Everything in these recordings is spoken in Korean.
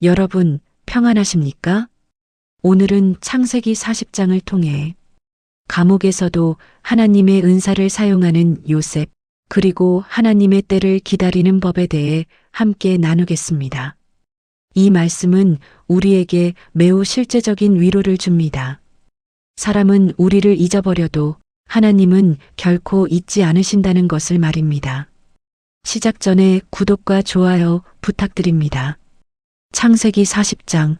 여러분, 평안하십니까? 오늘은 창세기 40장을 통해 감옥에서도 하나님의 은사를 사용하는 요셉, 그리고 하나님의 때를 기다리는 법에 대해 함께 나누겠습니다. 이 말씀은 우리에게 매우 실제적인 위로를 줍니다. 사람은 우리를 잊어버려도 하나님은 결코 잊지 않으신다는 것을 말입니다. 시작 전에 구독과 좋아요 부탁드립니다. 창세기 40장.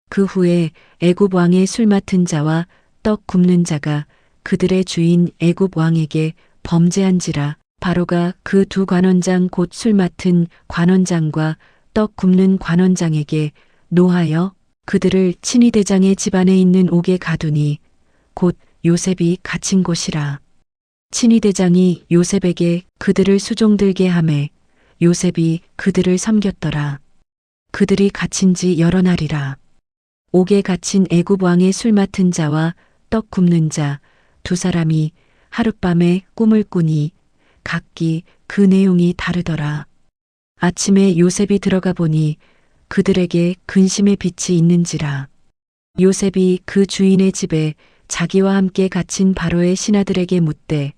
그 후에 애굽 왕의 술 맡은 자와 떡 굽는 자가 그들의 주인 애굽 왕에게 범죄한지라. 바로가 그 두 관원장 곧 술 맡은 관원장과 떡 굽는 관원장에게 노하여 그들을 친위대장의 집안에 있는 옥에 가두니 곧 요셉이 갇힌 곳이라. 친위대장이 요셉에게 그들을 수종들게 하매 요셉이 그들을 섬겼더라. 그들이 갇힌 지 여러 날이라. 옥에 갇힌 애굽 왕의 술 맡은 자와 떡 굽는 자 두 사람이 하룻밤에 꿈을 꾸니 각기 그 내용이 다르더라. 아침에 요셉이 들어가 보니 그들에게 근심의 빛이 있는지라. 요셉이 그 주인의 집에 자기와 함께 갇힌 바로의 신하들에게 묻되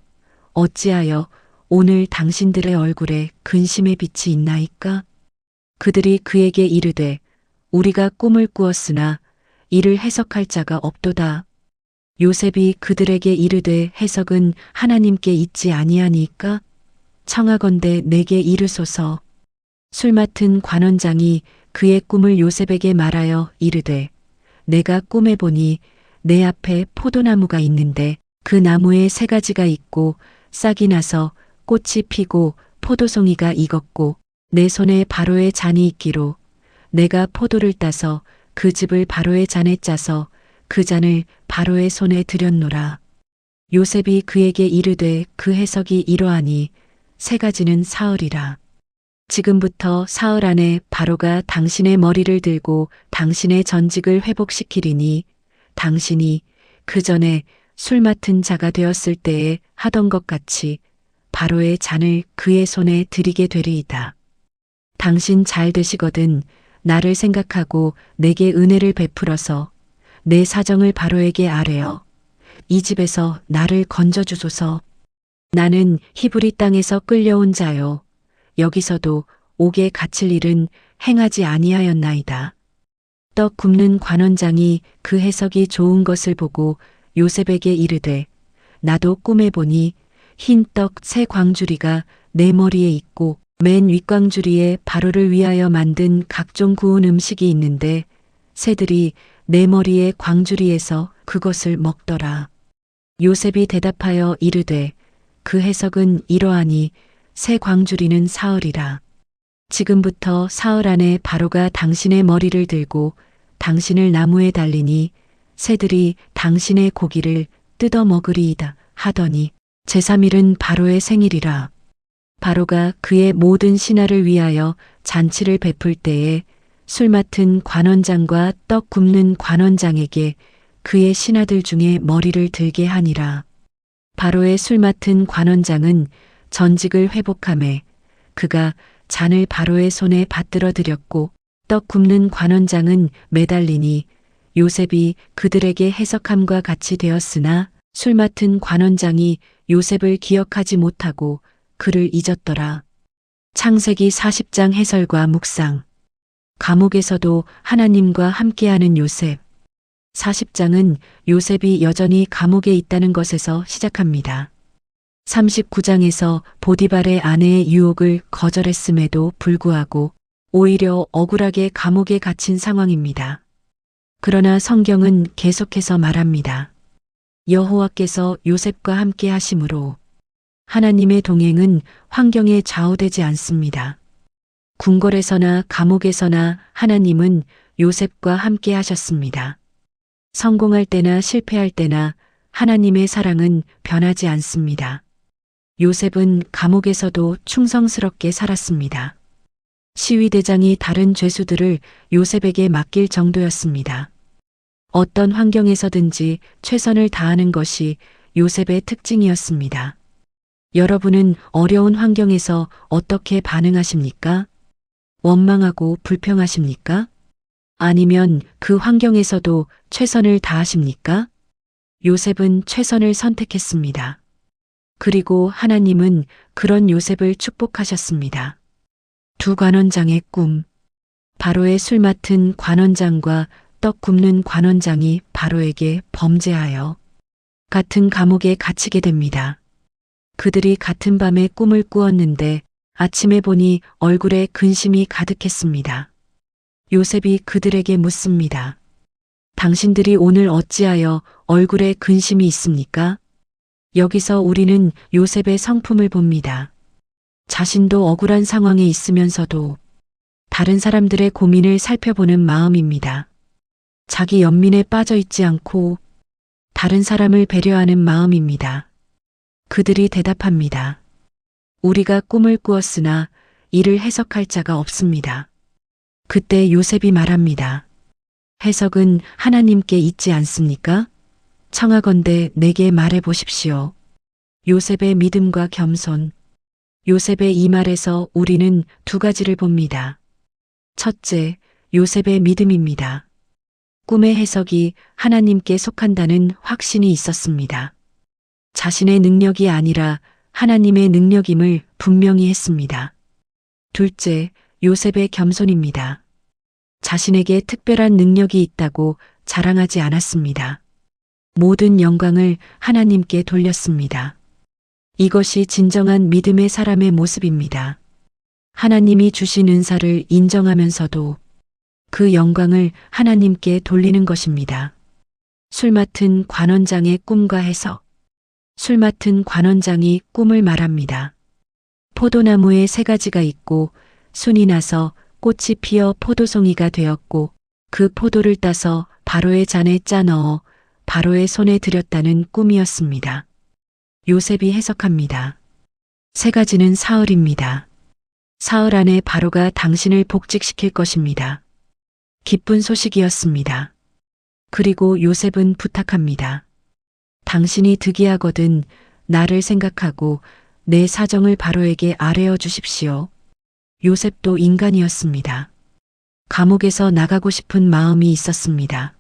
어찌하여 오늘 당신들의 얼굴에 근심의 빛이 있나이까? 그들이 그에게 이르되 우리가 꿈을 꾸었으나 이를 해석할 자가 없도다. 요셉이 그들에게 이르되 해석은 하나님께 있지 아니하니까? 청하건대 내게 이르소서. 술 맡은 관원장이 그의 꿈을 요셉에게 말하여 이르되 내가 꿈에 보니 내 앞에 포도나무가 있는데 그 나무에 세 가지가 있고 싹이 나서 꽃이 피고 포도송이가 익었고 내 손에 바로의 잔이 있기로 내가 포도를 따서 그 즙을 바로의 잔에 짜서 그 잔을 바로의 손에 들였노라. 요셉이 그에게 이르되 그 해석이 이러하니 세 가지는 사흘이라. 지금부터 사흘 안에 바로가 당신의 머리를 들고 당신의 전직을 회복시키리니 당신이 그 전에 술 맡은 자가 되었을 때에 하던 것 같이 바로의 잔을 그의 손에 드리게 되리이다. 당신 잘 되시거든 나를 생각하고 내게 은혜를 베풀어서 내 사정을 바로에게 아뢰어 이 집에서 나를 건져주소서. 나는 히브리 땅에서 끌려온 자요. 여기서도 옥에 갇힐 일은 행하지 아니하였나이다. 떡 굽는 관원장이 그 해석이 좋은 것을 보고 요셉에게 이르되 나도 꿈에 보니 흰 떡 세 광주리가 내 머리에 있고 맨 윗광주리에 바로를 위하여 만든 각종 구운 음식이 있는데 새들이 내 머리에 광주리에서 그것을 먹더라. 요셉이 대답하여 이르되 그 해석은 이러하니 새 광주리는 사흘이라. 지금부터 사흘 안에 바로가 당신의 머리를 들고 당신을 나무에 달리니 새들이 당신의 고기를 뜯어 먹으리이다 하더니 제3일은 바로의 생일이라. 바로가 그의 모든 신하를 위하여 잔치를 베풀 때에 술 맡은 관원장과 떡 굽는 관원장에게 그의 신하들 중에 머리를 들게 하니라. 바로의 술 맡은 관원장은 전직을 회복하매 그가 잔을 바로의 손에 받들어 드렸고 떡 굽는 관원장은 매달리니 요셉이 그들에게 해석함과 같이 되었으나 술 맡은 관원장이 요셉을 기억하지 못하고 그를 잊었더라. 창세기 40장 해설과 묵상. 감옥에서도 하나님과 함께하는 요셉. 40장은 요셉이 여전히 감옥에 있다는 것에서 시작합니다. 39장에서 보디발의 아내의 유혹을 거절했음에도 불구하고 오히려 억울하게 감옥에 갇힌 상황입니다. 그러나 성경은 계속해서 말합니다. 여호와께서 요셉과 함께 하심으로 하나님의 동행은 환경에 좌우되지 않습니다. 궁궐에서나 감옥에서나 하나님은 요셉과 함께 하셨습니다. 성공할 때나 실패할 때나 하나님의 사랑은 변하지 않습니다. 요셉은 감옥에서도 충성스럽게 살았습니다. 시위대장이 다른 죄수들을 요셉에게 맡길 정도였습니다. 어떤 환경에서든지 최선을 다하는 것이 요셉의 특징이었습니다. 여러분은 어려운 환경에서 어떻게 반응하십니까? 원망하고 불평하십니까? 아니면 그 환경에서도 최선을 다하십니까? 요셉은 최선을 선택했습니다. 그리고 하나님은 그런 요셉을 축복하셨습니다. 두 관원장의 꿈. 바로의 술 맡은 관원장과 떡 굽는 관원장이 바로에게 범죄하여 같은 감옥에 갇히게 됩니다. 그들이 같은 밤에 꿈을 꾸었는데 아침에 보니 얼굴에 근심이 가득했습니다. 요셉이 그들에게 묻습니다. 당신들이 오늘 어찌하여 얼굴에 근심이 있습니까? 여기서 우리는 요셉의 성품을 봅니다. 자신도 억울한 상황에 있으면서도 다른 사람들의 고민을 살펴보는 마음입니다. 자기 연민에 빠져 있지 않고 다른 사람을 배려하는 마음입니다. 그들이 대답합니다. 우리가 꿈을 꾸었으나 이를 해석할 자가 없습니다. 그때 요셉이 말합니다. 해석은 하나님께 있지 않습니까? 청하건대 내게 말해 보십시오. 요셉의 믿음과 겸손. 요셉의 이 말에서 우리는 두 가지를 봅니다. 첫째, 요셉의 믿음입니다. 꿈의 해석이 하나님께 속한다는 확신이 있었습니다. 자신의 능력이 아니라 하나님의 능력임을 분명히 했습니다. 둘째, 요셉의 겸손입니다. 자신에게 특별한 능력이 있다고 자랑하지 않았습니다. 모든 영광을 하나님께 돌렸습니다. 이것이 진정한 믿음의 사람의 모습입니다. 하나님이 주신 은사를 인정하면서도 그 영광을 하나님께 돌리는 것입니다. 술 맡은 관원장의 꿈과 해석. 술 맡은 관원장이 꿈을 말합니다. 포도나무에 세 가지가 있고 순이 나서 꽃이 피어 포도송이가 되었고 그 포도를 따서 바로의 잔에 짜 넣어 바로의 손에 들였다는 꿈이었습니다. 요셉이 해석합니다. 세 가지는 사흘입니다. 사흘 안에 바로가 당신을 복직시킬 것입니다. 기쁜 소식이었습니다. 그리고 요셉은 부탁합니다. 당신이 득이하거든 나를 생각하고 내 사정을 바로에게 아뢰어 주십시오. 요셉도 인간이었습니다. 감옥에서 나가고 싶은 마음이 있었습니다.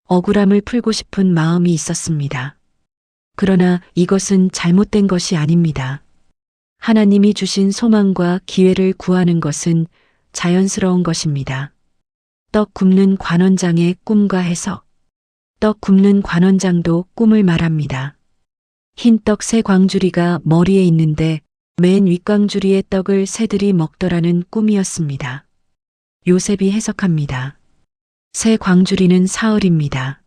억울함을 풀고 싶은 마음이 있었습니다. 그러나 이것은 잘못된 것이 아닙니다. 하나님이 주신 소망과 기회를 구하는 것은 자연스러운 것입니다. 떡 굽는 관원장의 꿈과 해석. 떡 굽는 관원장도 꿈을 말합니다. 흰 떡 세 광주리가 머리에 있는데 맨 윗광주리의 떡을 새들이 먹더라는 꿈이었습니다. 요셉이 해석합니다. 새 광주리는 사흘입니다.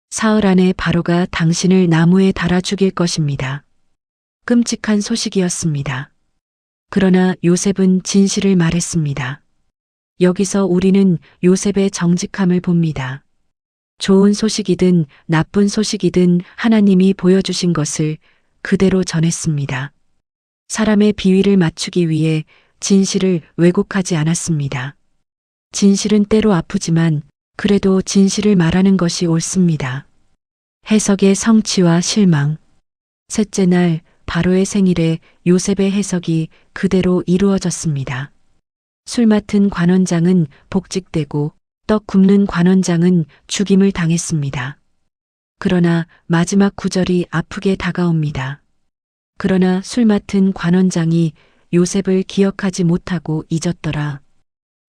사흘 안에 바로가 당신을 나무에 달아 죽일 것입니다. 끔찍한 소식이었습니다. 그러나 요셉은 진실을 말했습니다. 여기서 우리는 요셉의 정직함을 봅니다. 좋은 소식이든 나쁜 소식이든 하나님이 보여주신 것을 그대로 전했습니다. 사람의 비위를 맞추기 위해 진실을 왜곡하지 않았습니다. 진실은 때로 아프지만 그래도 진실을 말하는 것이 옳습니다. 해석의 성취와 실망. 셋째 날 바로의 생일에 요셉의 해석이 그대로 이루어졌습니다. 술 맡은 관원장은 복직되고 떡 굽는 관원장은 죽임을 당했습니다. 그러나 마지막 구절이 아프게 다가옵니다. 그러나 술 맡은 관원장이 요셉을 기억하지 못하고 잊었더라.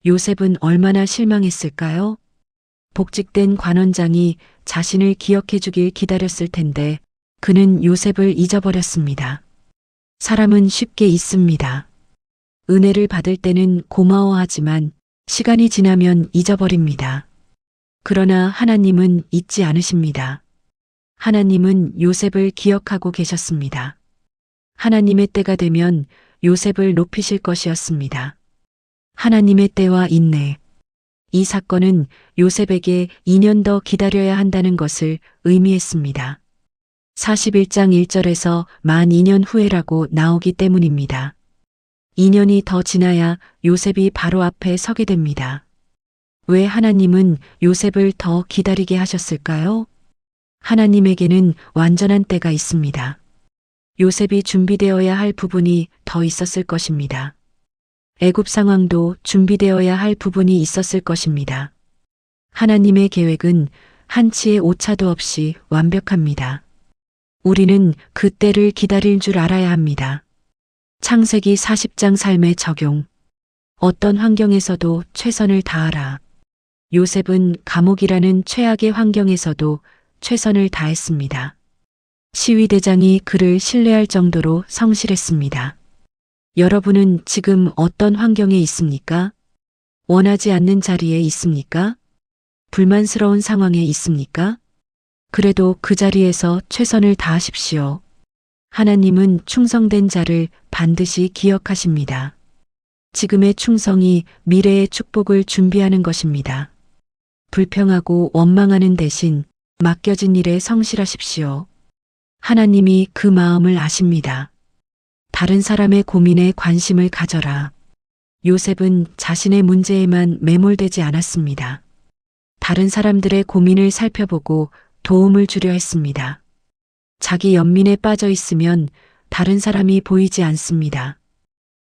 요셉은 얼마나 실망했을까요? 복직된 관원장이 자신을 기억해 주길 기다렸을 텐데 그는 요셉을 잊어버렸습니다. 사람은 쉽게 잊습니다. 은혜를 받을 때는 고마워하지만 시간이 지나면 잊어버립니다. 그러나 하나님은 잊지 않으십니다. 하나님은 요셉을 기억하고 계셨습니다. 하나님의 때가 되면 요셉을 높이실 것이었습니다. 하나님의 때와 인내. 이 사건은 요셉에게 2년 더 기다려야 한다는 것을 의미했습니다. 41장 1절에서 만 2년 후에라고 나오기 때문입니다. 2년이 더 지나야 요셉이 바로 앞에 서게 됩니다. 왜 하나님은 요셉을 더 기다리게 하셨을까요? 하나님에게는 완전한 때가 있습니다. 요셉이 준비되어야 할 부분이 더 있었을 것입니다. 애굽 상황도 준비되어야 할 부분이 있었을 것입니다. 하나님의 계획은 한치의 오차도 없이 완벽합니다. 우리는 그 때를 기다릴 줄 알아야 합니다. 창세기 40장 삶의 적용. 어떤 환경에서도 최선을 다하라. 요셉은 감옥이라는 최악의 환경에서도 최선을 다했습니다. 시위대장이 그를 신뢰할 정도로 성실했습니다. 여러분은 지금 어떤 환경에 있습니까? 원하지 않는 자리에 있습니까? 불만스러운 상황에 있습니까? 그래도 그 자리에서 최선을 다하십시오. 하나님은 충성된 자를 반드시 기억하십니다. 지금의 충성이 미래의 축복을 준비하는 것입니다. 불평하고 원망하는 대신 맡겨진 일에 성실하십시오. 하나님이 그 마음을 아십니다. 다른 사람의 고민에 관심을 가져라. 요셉은 자신의 문제에만 매몰되지 않았습니다. 다른 사람들의 고민을 살펴보고 도움을 주려 했습니다. 자기 연민에 빠져 있으면 다른 사람이 보이지 않습니다.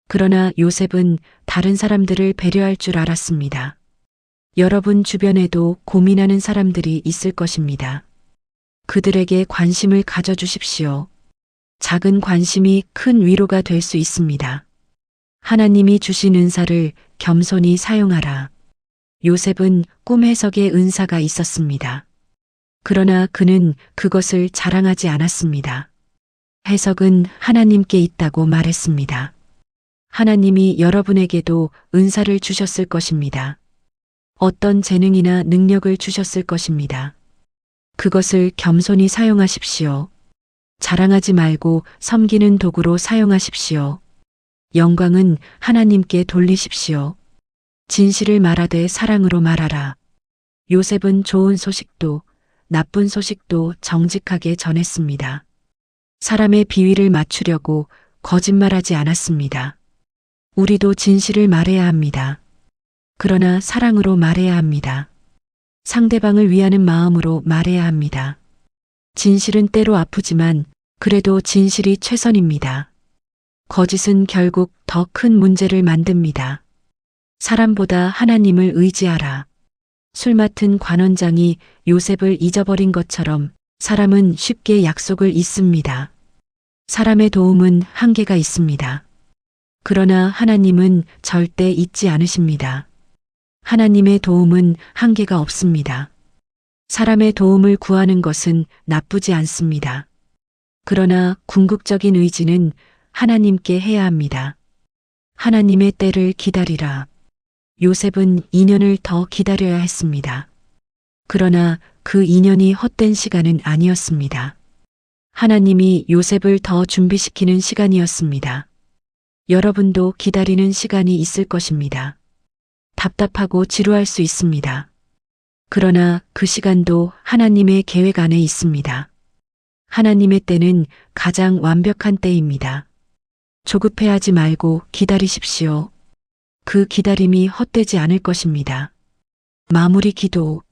그러나 요셉은 다른 사람들을 배려할 줄 알았습니다. 여러분 주변에도 고민하는 사람들이 있을 것입니다. 그들에게 관심을 가져주십시오. 작은 관심이 큰 위로가 될 수 있습니다. 하나님이 주신 은사를 겸손히 사용하라. 요셉은 꿈 해석의 은사가 있었습니다. 그러나 그는 그것을 자랑하지 않았습니다. 해석은 하나님께 있다고 말했습니다. 하나님이 여러분에게도 은사를 주셨을 것입니다. 어떤 재능이나 능력을 주셨을 것입니다. 그것을 겸손히 사용하십시오. 자랑하지 말고 섬기는 도구로 사용하십시오. 영광은 하나님께 돌리십시오. 진실을 말하되 사랑으로 말하라. 요셉은 좋은 소식도 나쁜 소식도 정직하게 전했습니다. 사람의 비위를 맞추려고 거짓말하지 않았습니다. 우리도 진실을 말해야 합니다. 그러나 사랑으로 말해야 합니다. 상대방을 위하는 마음으로 말해야 합니다. 진실은 때로 아프지만 그래도 진실이 최선입니다. 거짓은 결국 더 큰 문제를 만듭니다. 사람보다 하나님을 의지하라. 술 맡은 관원장이 요셉을 잊어버린 것처럼 사람은 쉽게 약속을 잊습니다. 사람의 도움은 한계가 있습니다. 그러나 하나님은 절대 잊지 않으십니다. 하나님의 도움은 한계가 없습니다. 사람의 도움을 구하는 것은 나쁘지 않습니다. 그러나 궁극적인 의지는 하나님께 해야 합니다. 하나님의 때를 기다리라. 요셉은 2년을 더 기다려야 했습니다. 그러나 그 2년이 헛된 시간은 아니었습니다. 하나님이 요셉을 더 준비시키는 시간이었습니다. 여러분도 기다리는 시간이 있을 것입니다. 답답하고 지루할 수 있습니다. 그러나 그 시간도 하나님의 계획 안에 있습니다. 하나님의 때는 가장 완벽한 때입니다. 조급해하지 말고 기다리십시오. 그 기다림이 헛되지 않을 것입니다. 마무리 기도.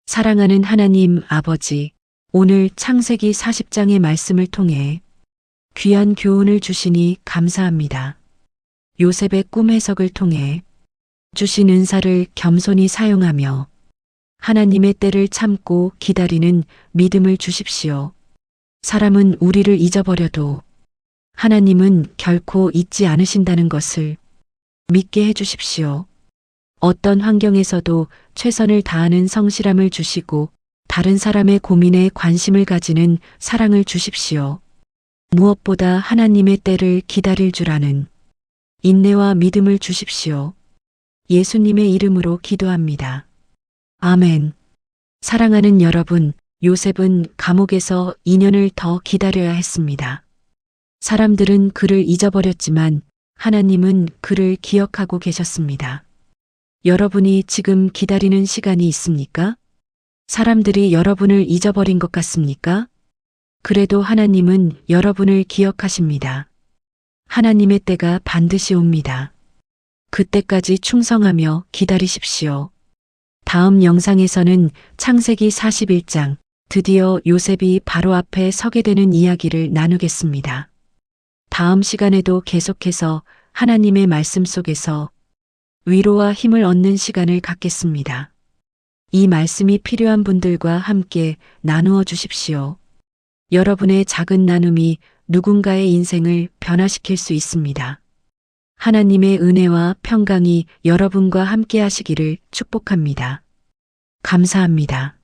사랑하는 하나님 아버지, 오늘 창세기 40장의 말씀을 통해 귀한 교훈을 주시니 감사합니다. 요셉의 꿈 해석을 통해 주신 은사를 겸손히 사용하며 하나님의 때를 참고 기다리는 믿음을 주십시오. 사람은 우리를 잊어버려도 하나님은 결코 잊지 않으신다는 것을 믿게 해주십시오. 어떤 환경에서도 최선을 다하는 성실함을 주시고 다른 사람의 고민에 관심을 가지는 사랑을 주십시오. 무엇보다 하나님의 때를 기다릴 줄 아는 인내와 믿음을 주십시오. 예수님의 이름으로 기도합니다. 아멘. 사랑하는 여러분, 요셉은 감옥에서 2년을 더 기다려야 했습니다. 사람들은 그를 잊어버렸지만 하나님은 그를 기억하고 계셨습니다. 여러분이 지금 기다리는 시간이 있습니까? 사람들이 여러분을 잊어버린 것 같습니까? 그래도 하나님은 여러분을 기억하십니다. 하나님의 때가 반드시 옵니다. 그때까지 충성하며 기다리십시오. 다음 영상에서는 창세기 41장, 드디어 요셉이 바로 앞에 서게 되는 이야기를 나누겠습니다. 다음 시간에도 계속해서 하나님의 말씀 속에서 위로와 힘을 얻는 시간을 갖겠습니다. 이 말씀이 필요한 분들과 함께 나누어 주십시오. 여러분의 작은 나눔이 누군가의 인생을 변화시킬 수 있습니다. 하나님의 은혜와 평강이 여러분과 함께 하시기를 축복합니다. 감사합니다.